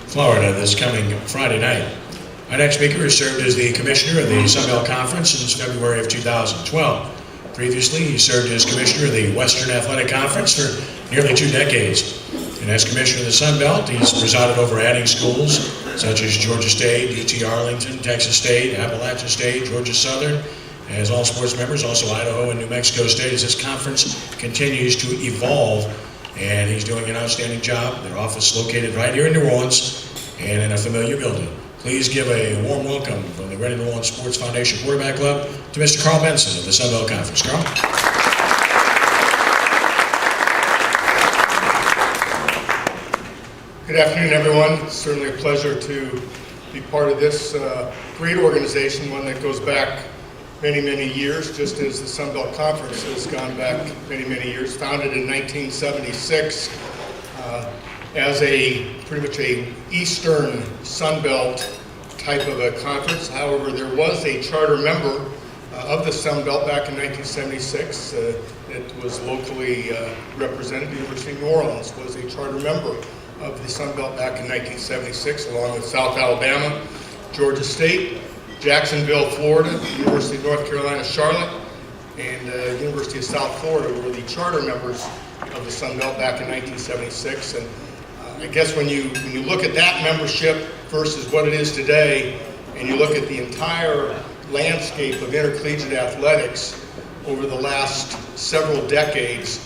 Florida this coming Friday night. Our next speaker has served as the commissioner of the Sun Belt Conference since February of 2012. Previously, he served as commissioner of the Western Athletic Conference for nearly 2 decades. And as commissioner of the Sun Belt, he's presided over adding schools such as Georgia State, UT Arlington, Texas State, Appalachian State, Georgia Southern, as all sports members, also Idaho and New Mexico State, as this conference continues to evolve. And he's doing an outstanding job. Their office is located right here in New Orleans and in a familiar building. Please give a warm welcome from the Greater New Orleans Sports Foundation Quarterback Club to Mr. Karl Benson of the Sun Belt Conference. Karl. Good afternoon, everyone. It's certainly a pleasure to be part of this great organization, one that goes back many, many years, just as the Sun Belt Conference has gone back many, many years. Founded in 1976 as pretty much a Eastern Sun Belt type of a conference. However, there was a charter member of the Sun Belt back in 1976. It was locally represented. The University of New Orleans was a charter member of the Sun Belt back in 1976, along with South Alabama, Georgia State, Jacksonville, Florida, University of North Carolina, Charlotte, and University of South Florida were the charter members of the Sun Belt back in 1976. And I guess when you look at that membership versus what it is today, and you look at the entire landscape of intercollegiate athletics over the last several decades,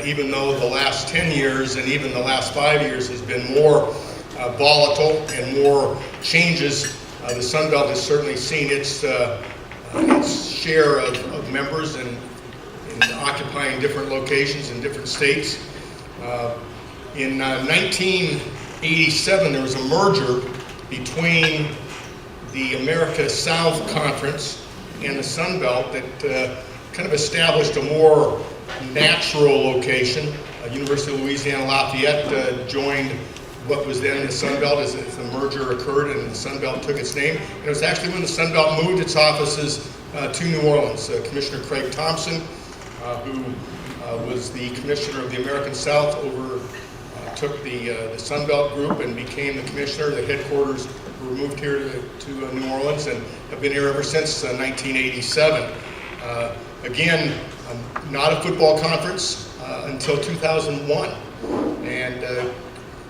even though the last 10 years and even the last 5 years has been more volatile and more changes, the Sun Belt has certainly seen its share of members and occupying different locations in different states. In 1987, there was a merger between the America South Conference and the Sun Belt that kind of established a more natural location. University of Louisiana Lafayette joined what was then the Sun Belt as the merger occurred and the Sun Belt took its name. And it was actually when the Sun Belt moved its offices to New Orleans. Commissioner Craig Thompson, who was the commissioner of the American South, took the Sun Belt group and became the commissioner. The headquarters were moved here to New Orleans and have been here ever since 1987. Again, not a football conference until 2001. And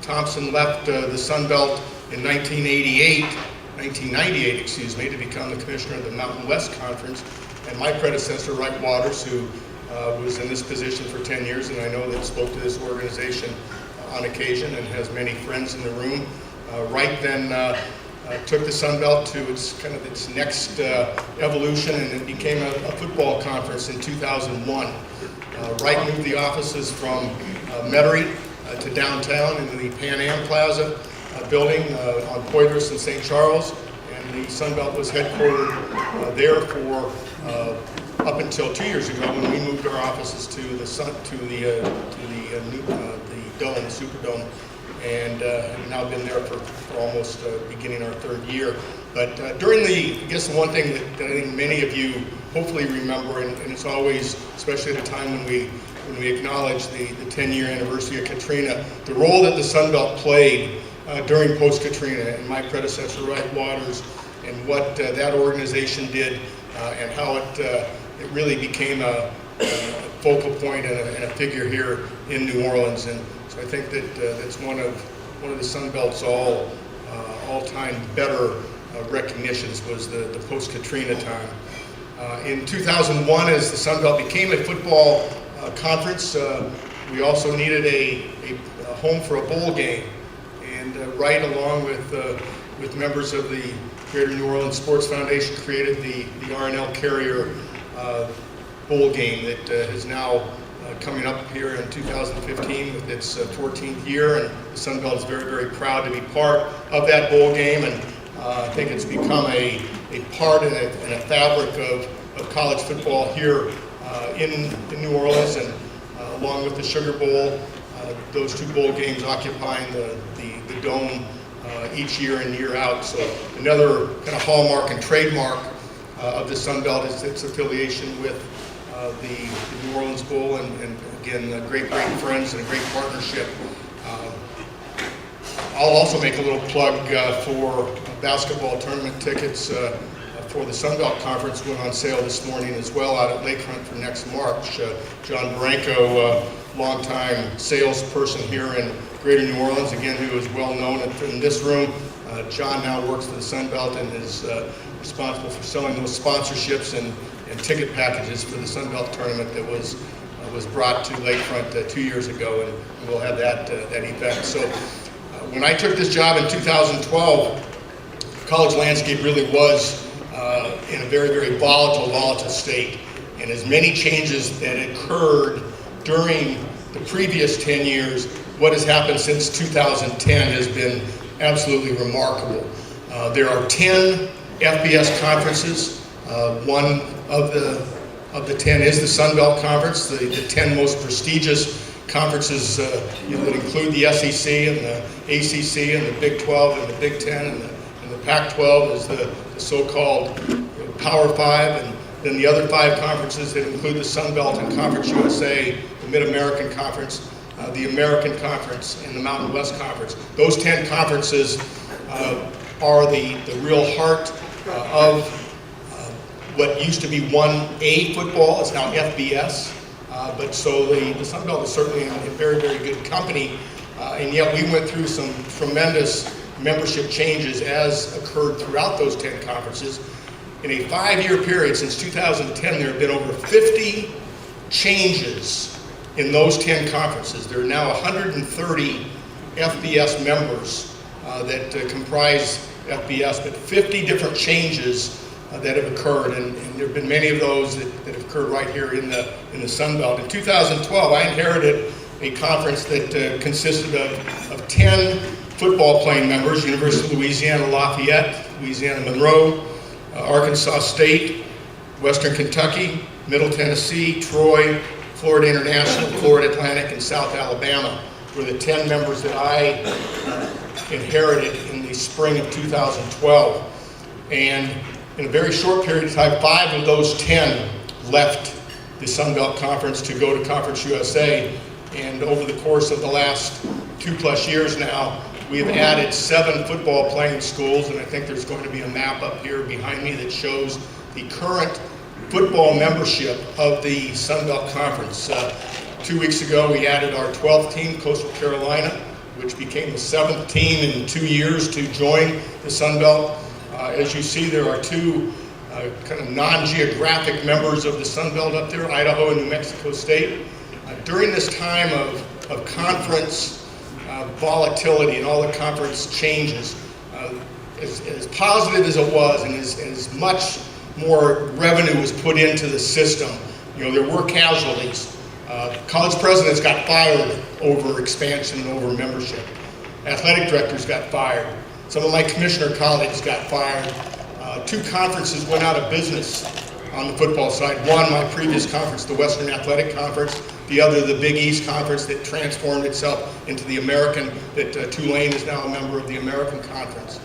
Thompson left the Sun Belt in 1998, excuse me, to become the commissioner of the Mountain West Conference. And my predecessor, Wright Waters, who was in this position for 10 years, and I know that spoke to this organization on occasion and has many friends in the room. Wright then took the Sun Belt to its next evolution, and it became a football conference in 2001. Wright moved the offices from Metairie to downtown into the Pan Am Plaza building on Poydras and St. Charles, and the Sun Belt was headquartered there for up until 2 years ago when we moved our offices to the Dome, the Superdome, and have now been there for almost beginning our 3rd year. But during I guess the one thing that I think many of you hopefully remember, and it's always, especially at a time when we acknowledge the 10-year anniversary of Katrina, the role that the Sun Belt played during post-Katrina, and my predecessor, Wright Waters, and what that organization did, and how it really became a focal point and a figure here in New Orleans. And so I think that that's one of the Sun Belt's all-time better recognitions was the post-Katrina time. In 2001, as the Sun Belt became a football conference, we also needed a home for a bowl game, and Wright, along with members of the Greater New Orleans Sports Foundation, created the R&L Carrier bowl game that is now coming up here in 2015 with its 14th year, and the Sun Belt is very, very proud to be part of that bowl game, and I think it's become a part and a fabric of college football here in New Orleans, and along with the Sugar Bowl, those 2 bowl games occupying the Dome each year in, year out. So another kind of hallmark and trademark of the Sun Belt is its affiliation with the New Orleans Bowl, and again, great friends and a great partnership. I'll also make a little plug for basketball tournament tickets for the Sun Belt Conference went on sale this morning as well out at Lakefront for next March. John Branco, longtime salesperson here in Greater New Orleans, again, who is well known in this room. John now works for the Sun Belt and is responsible for selling those sponsorships and ticket packages for the Sun Belt tournament that was brought to Lakefront 2 years ago, and we'll have that event. So when I took this job in 2012, college landscape really was in a very, very volatile state. And as many changes that occurred during the previous 10 years, what has happened since 2010 has been absolutely remarkable. There are 10 FBS conferences. One of the 10 is the Sun Belt Conference, the 10 most prestigious conferences that include the SEC and the ACC and the Big 12 and the Big 10 and the Pac-12 is the so-called Power 5, and then the other 5 conferences that include the Sun Belt and Conference USA, the Mid-American Conference, the American Conference, and the Mountain West Conference. Those 10 conferences are the real heart of what used to be 1A football. It's now FBS. But so the Sun Belt is certainly in very, very good company. And yet we went through some tremendous membership changes as occurred throughout those 10 conferences. In a 5-year period since 2010, there have been over 50 changes in those 10 conferences. There are now 130 FBS members that comprise FBS, but 50 different changes that have occurred, and there have been many of those that have occurred right here in the Sun Belt. In 2012, I inherited a conference that consisted of 10 football playing members: University of Louisiana Lafayette, Louisiana Monroe, Arkansas State, Western Kentucky, Middle Tennessee, Troy, Florida International, Florida Atlantic, and South Alabama were the 10 members that I inherited in the spring of 2012. And in a very short period of time, 5 of those 10 left the Sun Belt Conference to go to Conference USA. And over the course of the last 2+ years now, we have added 7 football playing schools, and I think there's going to be a map up here behind me that shows the current football membership of the Sun Belt Conference. 2 weeks ago, we added our 12th team, Coastal Carolina, which became the 7th team in 2 years to join the Sun Belt. As you see, there are 2 kind of non-geographic members of the Sun Belt up there, Idaho and New Mexico State. During this time of conference volatility and all the conference changes, as positive as it was and as much more revenue was put into the system, there were casualties. College presidents got fired over expansion and over membership. Athletic directors got fired. Some of my commissioner colleagues got fired. 2 conferences went out of business on the football side. One, my previous conference, the Western Athletic Conference. The other, the Big East Conference, that transformed itself into the American, that Tulane is now a member of the American Conference.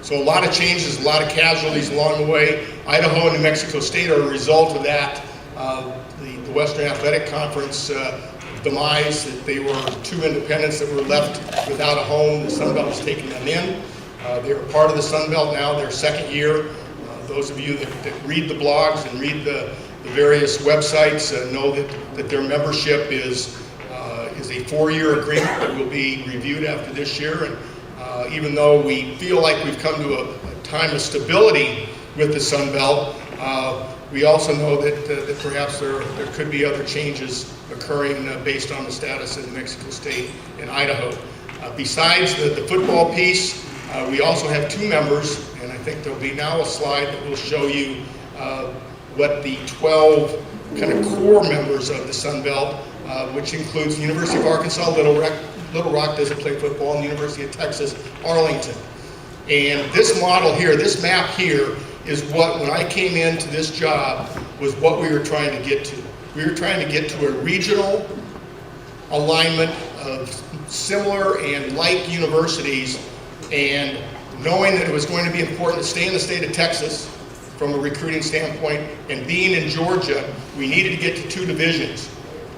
So a lot of changes, a lot of casualties along the way. Idaho and New Mexico State are a result of that. The Western Athletic Conference demise, that they were 2 independents that were left without a home. The Sun Belt has taken them in. They are part of the Sun Belt now, their 2nd year. Those of you that read the blogs and read the various websites know that their membership is a 4-year agreement that will be reviewed after this year. And even though we feel like we've come to a time of stability with the Sun Belt, we also know that perhaps there could be other changes occurring based on the status of New Mexico State and Idaho. Besides the football piece, we also have 2 members, and I think there'll be now a slide that will show you what the 12 kind of core members of the Sun Belt, which includes the University of Arkansas, Little Rock doesn't play football, and the University of Texas, Arlington. And this model here, this map here, is what, when I came into this job, was what we were trying to get to. We were trying to get to a regional alignment of similar and like universities, and knowing that it was going to be important to stay in the state of Texas from a recruiting standpoint, and being in Georgia, we needed to get to 2 divisions.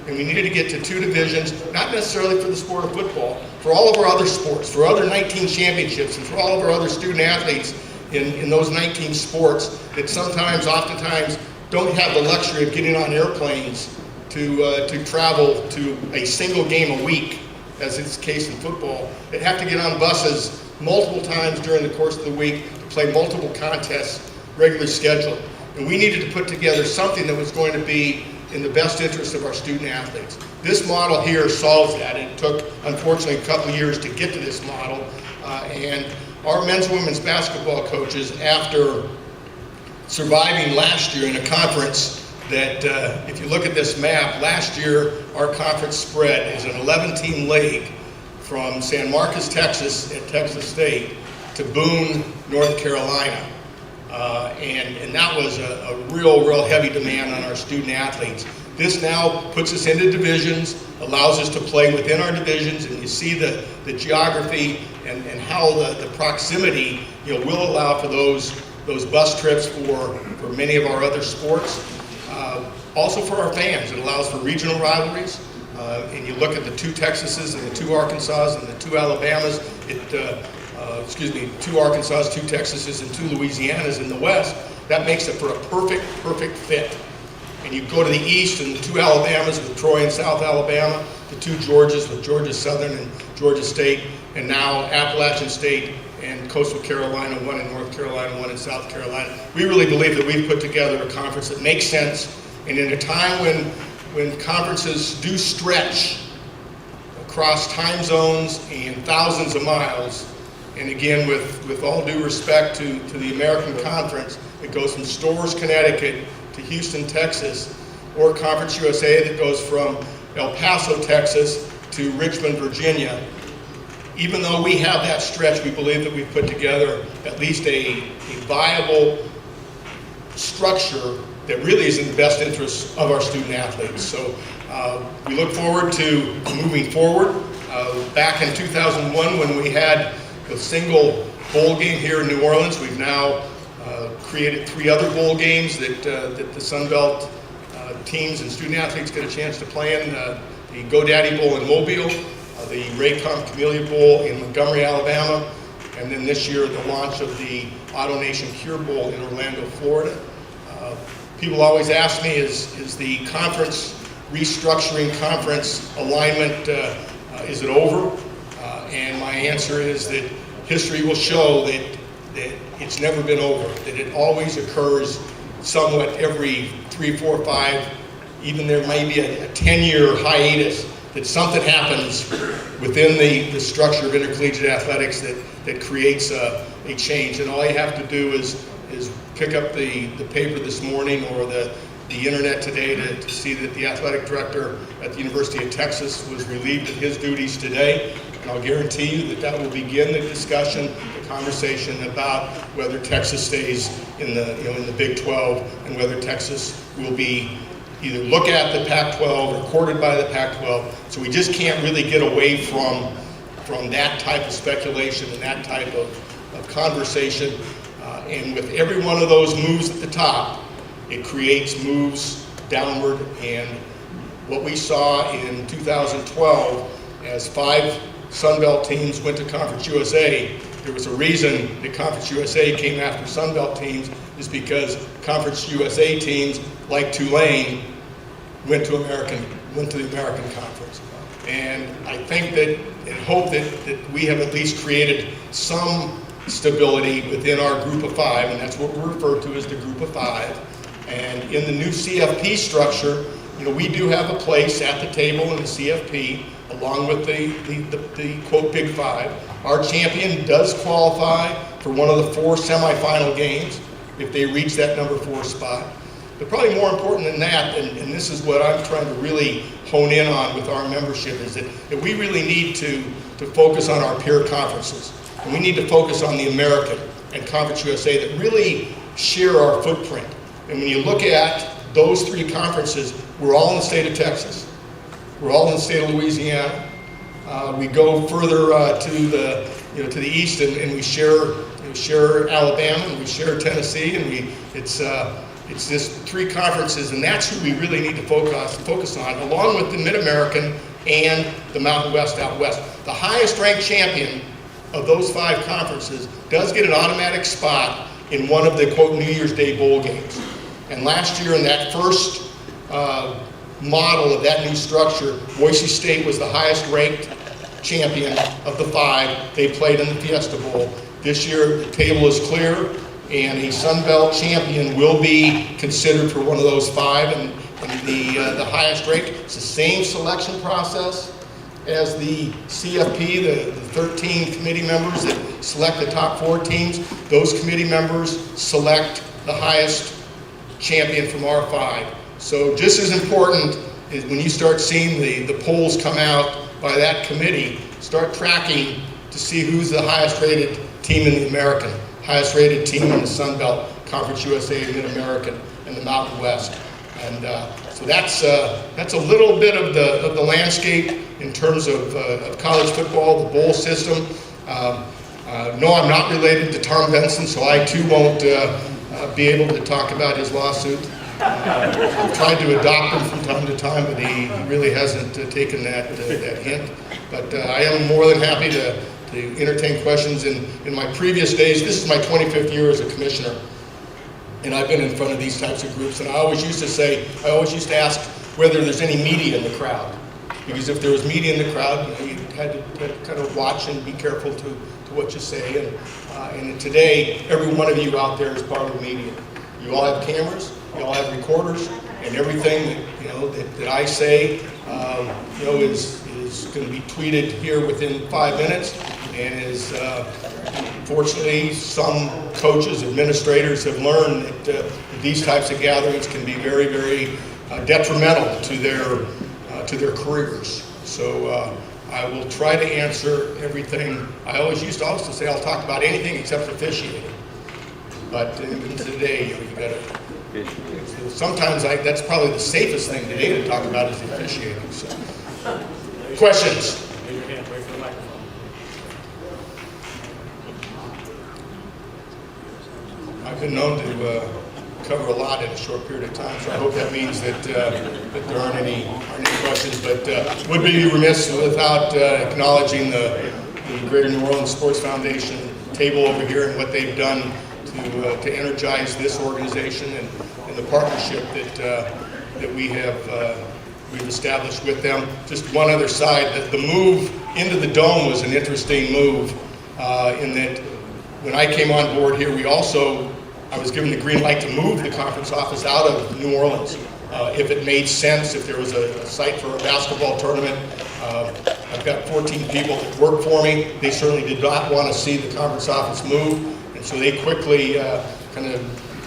and we needed to get to 2 divisions, not necessarily for the sport of football, for all of our other sports, for other 19 championships, and for all of our other student athletes in those 19 sports that sometimes, oftentimes, don't have the luxury of getting on airplanes to travel to a single game a week, as is the case in football. They have to get on buses multiple times during the course of the week to play multiple contests, regular schedule. And we needed to put together something that was going to be in the best interest of our student athletes. This model here solves that. It took, unfortunately, a couple of years to get to this model. And our men's and women's basketball coaches, after surviving last year in a conference that, if you look at this map, last year our conference spread is an 11-team league from San Marcos, Texas at Texas State to Boone, North Carolina. And that was a real heavy demand on our student athletes. This now puts us into divisions, allows us to play within our divisions, and you see the geography and how the proximity, will allow for those bus trips for many of our other sports. Also for our fans, it allows for regional rivalries. And you look at the 2 Texases and the 2 Arkansas and the 2 Alabamas, 2 Arkansas, 2 Texases, and 2 Louisianas in the West. That makes it for a perfect fit. And you go to the East and the 2 Alabamas with Troy and South Alabama, the 2 Georgias with Georgia Southern and Georgia State, and now Appalachian State and Coastal Carolina, 1 in North Carolina, 1 in South Carolina. We really believe that we've put together a conference that makes sense, and in a time when conferences do stretch across time zones and thousands of miles, and again, with all due respect to the American Conference, it goes from Storrs, Connecticut to Houston, Texas, or Conference USA that goes from El Paso, Texas to Richmond, Virginia. Even though we have that stretch, we believe that we've put together at least a viable structure that really is in the best interest of our student athletes. So we look forward to moving forward. Back in 2001, when we had a single bowl game here in New Orleans, we've now created 3 other bowl games that the Sun Belt teams and student athletes get a chance to play in. The GoDaddy Bowl in Mobile, the Raycom Camellia Bowl in Montgomery, Alabama, and then this year the launch of the Auto Nation Cure Bowl in Orlando, Florida. People always ask me, is the conference restructuring, conference alignment, is it over? And my answer is that history will show that it's never been over, that it always occurs somewhat every 3, 4, 5, even there may be a 10-year hiatus, that something happens within the structure of intercollegiate athletics that creates a change. And all you have to do is pick up the paper this morning or the internet today to see that the athletic director at the University of Texas was relieved of his duties today. And I'll guarantee you that will begin the discussion, the conversation about whether Texas stays in the Big 12 and whether Texas will be either look at the Pac-12 or courted by the Pac-12. So we just can't really get away from that type of speculation and that type of conversation. And with every one of those moves at the top, it creates moves downward. And what we saw in 2012, as 5 Sun Belt teams went to Conference USA, there was a reason that Conference USA came after Sun Belt teams, is because Conference USA teams, like Tulane, went to the American Conference. And I think that and hope that we have at least created some stability within our group of 5, and that's what we refer to as the group of 5. And in the new CFP structure, we do have a place at the table in the CFP, along with the quote Big 5. Our champion does qualify for one of the 4 semifinal games if they reach that number 4 spot. But probably more important than that, and this is what I'm trying to really hone in on with our membership, is that we really need to focus on our peer conferences. And we need to focus on the American and Conference USA that really share our footprint. And when you look at those 3 conferences, we're all in the state of Texas. We're all in the state of Louisiana. We go further to the east, and we share Alabama, and we share Tennessee, and It's just 3 conferences, and that's who we really need to focus on, along with the Mid-American and the Mountain West out west. The highest ranked champion of those 5 conferences does get an automatic spot in one of the, quote, New Year's Day bowl games. And last year in that first model of that new structure, Boise State was the highest ranked champion of the 5. They played in the Fiesta Bowl. This year the table is clear, and a Sun Belt champion will be considered for one of those 5, and the highest ranked. It's the same selection process as the CFP, the 13 committee members that select the top 4 teams. Those committee members select the highest champion from our 5. So just as important is when you start seeing the polls come out by that committee, start tracking to see who's the highest rated team in the American, highest rated team in the Sun Belt, Conference USA, Mid-American, and the Mountain West. And so that's a little bit of the landscape in terms of college football, the bowl system. No, I'm not related to Karl Benson, so I too won't be able to talk about his lawsuit. I've tried to adopt him from time to time, but he really hasn't taken that hint. But I am more than happy to entertain questions. In my previous days, this is my 25th year as a commissioner, and I've been in front of these types of groups, and I always used to ask whether there's any media in the crowd. Because if there was media in the crowd, you had to kind of watch and be careful to what you say. And today, every one of you out there is part of the media. You all have cameras, you all have recorders, and everything that I say is going to be tweeted here within 5 minutes. And is fortunately, some coaches, administrators have learned that these types of gatherings can be very, very detrimental to their careers. So I will try to answer everything. I always used to also say I'll talk about anything except officiating. But today, you got to. Sometimes that's probably the safest thing today to talk about is the officiating. So, questions. Raise your hand, wait for the microphone. I've been known to cover a lot in a short period of time, so I hope that means that there aren't any questions. But would be remiss without acknowledging the Greater New Orleans Sports Foundation table over here and what they've done to energize this organization and the partnership that we've established with them. Just one other side, that the move into the Dome was an interesting move in that when I came on board here, I was given the green light to move the conference office out of New Orleans if it made sense, if there was a site for a basketball tournament. I've got 14 people that work for me. They certainly did not want to see the conference office move, and so they quickly kind of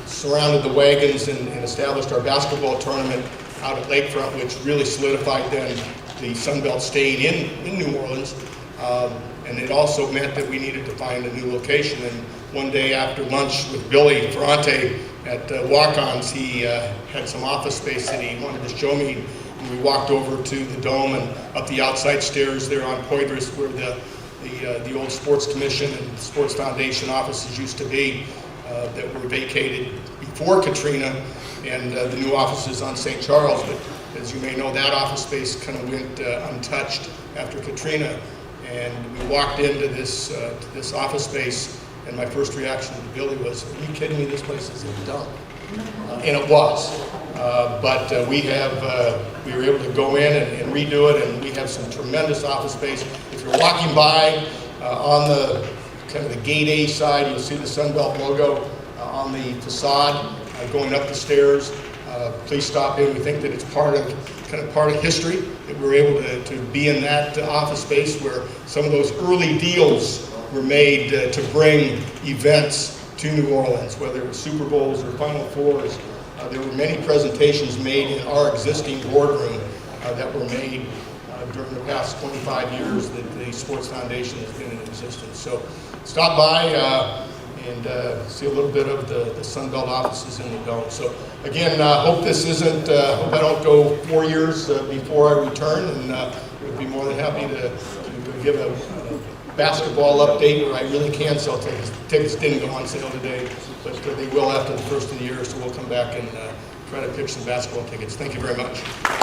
surrounded the wagons and established our basketball tournament out at Lakefront, which really solidified then the Sun Belt staying in New Orleans. And it also meant that we needed to find a new location. And one day after lunch with Billy Ferrante at Walk-Ons, he had some office space that he wanted to show me. And we walked over to the Dome and up the outside stairs there on Poydras, where the old Sports Commission and Sports Foundation offices used to be, that were vacated before Katrina, and the new offices on St. Charles. But as you may know, that office space kind of went untouched after Katrina. And we walked into this office space, and my first reaction to Billy was, "Are you kidding me? This place is a dump." And it was. But we were able to go in and redo it, and we have some tremendous office space. If you're walking by on the kind of the gate A side, you'll see the Sun Belt logo on the facade going up the stairs. Please stop in. We think that it's part of history that we're able to be in that office space where some of those early deals were made to bring events to New Orleans, whether it was Super Bowls or Final Fours. There were many presentations made in our existing boardroom that were made during the past 25 years that the Sports Foundation has been in existence. So stop by and see a little bit of the Sun Belt offices in the Dome. So again, hope this isn't, hope I don't go 4 years before I return, and would be more than happy to give a basketball update where I really can sell tickets. Tickets didn't go on sale today, but they will after the first of the year, so we'll come back and try to pitch some basketball tickets. Thank you very much.